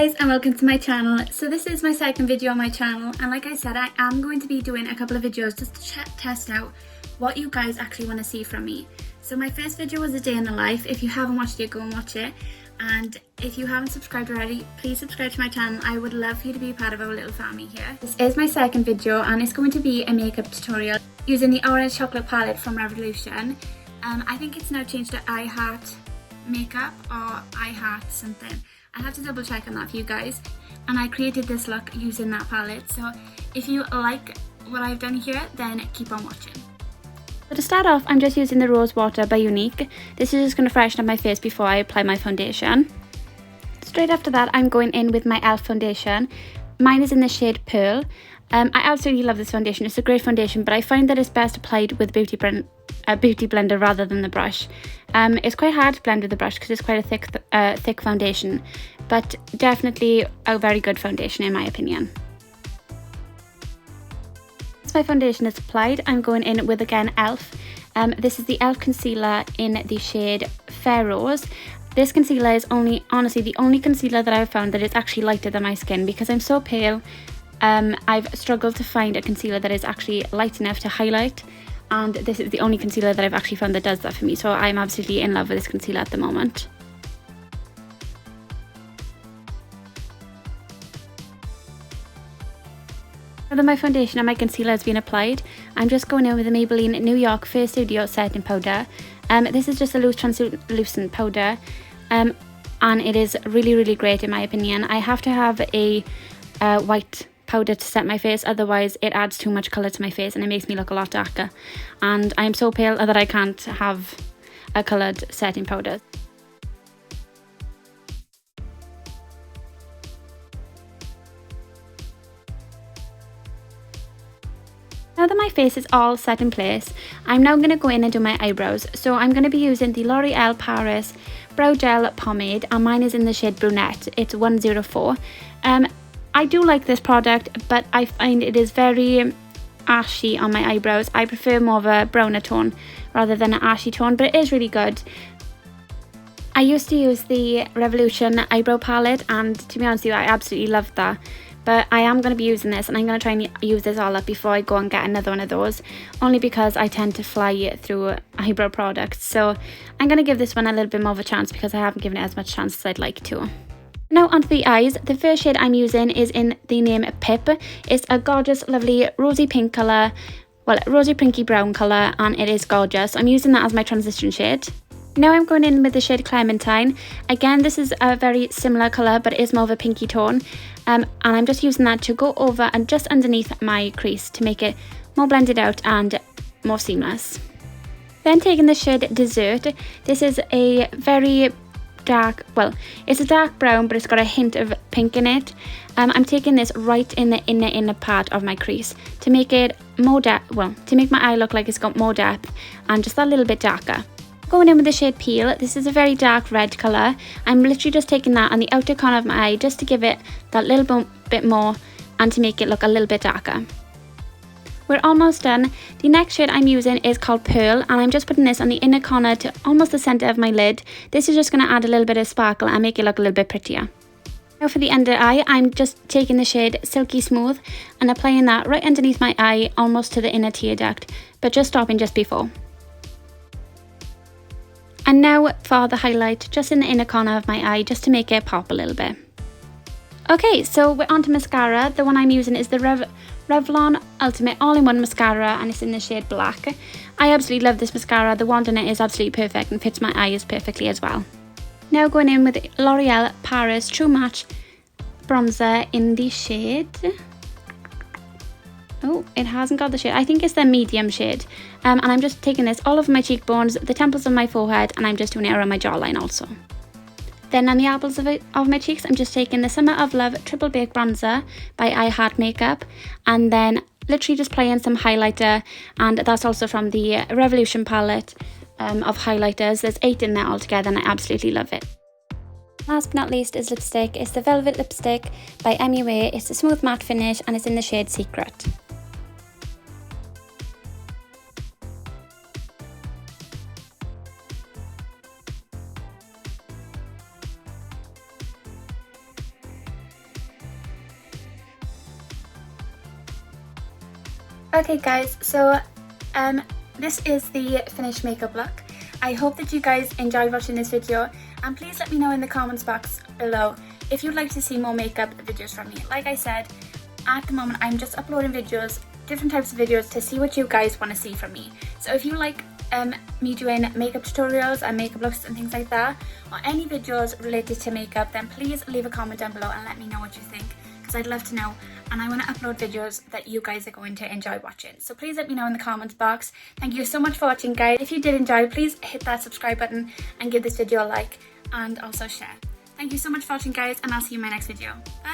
guys and welcome to my channel. So this is my second video on my channel, and like I said, I am going to be doing a couple of videos just to test out what you guys actually want to see from me. So my first video was a day in the life. If you haven't watched it, go and watch it. And if you haven't subscribed already, please subscribe to my channel. I would love for you to be part of our little family here. This is my second video and it's going to be a makeup tutorial using the orange chocolate palette from Revolution. I think it's now changed to I Heart Makeup or I Heart something. I'll have to double check on that for you guys. And I created this look using that palette. So if you like what I've done here, then keep on watching. So to start off, I'm just using the Rose Water by Unique. This is just going to freshen up my face before I apply my foundation. Straight after that, I'm going in with my e.l.f. foundation. Mine is in the shade Pearl. I absolutely love this foundation. It's a great foundation, but I find that it's best applied with a beauty blender rather than the brush. It's quite hard to blend with the brush because it's quite a thick foundation, but definitely a very good foundation in my opinion. Once my foundation is applied, I'm going in with again e.l.f. This is the e.l.f. concealer in the shade Fair Rose. This concealer is honestly the only concealer that I've found that is actually lighter than my skin because I'm so pale. I've struggled to find a concealer that is actually light enough to highlight, and this is the only concealer that I've actually found that does that for me, so I'm absolutely in love with this concealer at the moment. Now that my foundation and my concealer has been applied, I'm just going in with the Maybelline New York Fair Studio setting powder. This is just a loose translucent powder, and it is really great in my opinion. I have to have a white powder to set my face, otherwise it adds too much colour to my face and it makes me look a lot darker, and I'm so pale that I can't have a coloured setting powder. Now that my face is all set in place, I'm now going to go in and do my eyebrows. So I'm going to be using the L'Oreal Paris Brow Gel Pomade, and mine is in the shade Brunette. It's 104. I do like this product, but I find it is very ashy on my eyebrows. I prefer more of a browner tone rather than an ashy tone, but it is really good. I used to use the Revolution eyebrow palette, and to be honest with you, I absolutely loved that. But I am going to be using this, and I'm going to try and use this all up before I go and get another one of those, only because I tend to fly through eyebrow products. So I'm going to give this one a little bit more of a chance because I haven't given it as much chance as I'd like to. Now onto the eyes. The first shade I'm using is in the name Pip. It's a gorgeous, lovely rosy pink colour, well, rosy pinky brown colour, and it is gorgeous. I'm using that as my transition shade. Now I'm going in with the shade Clementine. Again, this is a very similar colour, but it is more of a pinky tone. And I'm just using that to go over and just underneath my crease to make it more blended out and more seamless. Then taking the shade Dessert. This is a very dark, well, it's a dark brown, but it's got a hint of pink in it. I'm taking this right in the inner part of my crease to make it more to make my eye look like it's got more depth and just a little bit darker. Going in with the shade Peel. This is a very dark red colour. I'm literally just taking that on the outer corner of my eye just to give it that little bit more and to make it look a little bit darker. We're almost done. The next shade I'm using is called Pearl, and I'm just putting this on the inner corner to almost the centre of my lid. This is just going to add a little bit of sparkle and make it look a little bit prettier. Now for the under eye, I'm just taking the shade Silky Smooth and applying that right underneath my eye, almost to the inner tear duct, but just stopping just before. And now for the highlight, just in the inner corner of my eye, just to make it pop a little bit. Okay, so we're on to mascara. The one I'm using is the Revlon Ultimate All-in-One Mascara, and it's in the shade Black. I absolutely love this mascara. The wand in it is absolutely perfect and fits my eyes perfectly as well. Now going in with L'Oreal Paris True Match Bronzer in the shade... Oh, it hasn't got the shade. I think it's the medium shade. And I'm just taking this all over my cheekbones, the temples of my forehead, and I'm just doing it around my jawline also. Then on the apples of my cheeks, I'm just taking the Summer of Love Triple Bake Bronzer by I Heart Makeup, and then literally just playing some highlighter, and that's also from the Revolution palette of highlighters. There's 8 in there altogether, and I absolutely love it. Last but not least is lipstick. It's the Velvet Lipstick by MUA. It's a smooth matte finish, and it's in the shade Secret. Okay guys, so this is the finished makeup look. I hope that you guys enjoyed watching this video, and please let me know in the comments box below if you'd like to see more makeup videos from me. Like I said, at the moment I'm just uploading videos, different types of videos, to see what you guys want to see from me. So if you like me doing makeup tutorials and makeup looks and things like that, or any videos related to makeup, then please leave a comment down below and let me know what you think, because I'd love to know, and I want to upload videos that you guys are going to enjoy watching. So please let me know in the comments box. Thank you so much for watching guys. If you did enjoy, please hit that subscribe button and give this video a like, and also share. Thank you so much for watching guys, and I'll see you in my next video. Bye!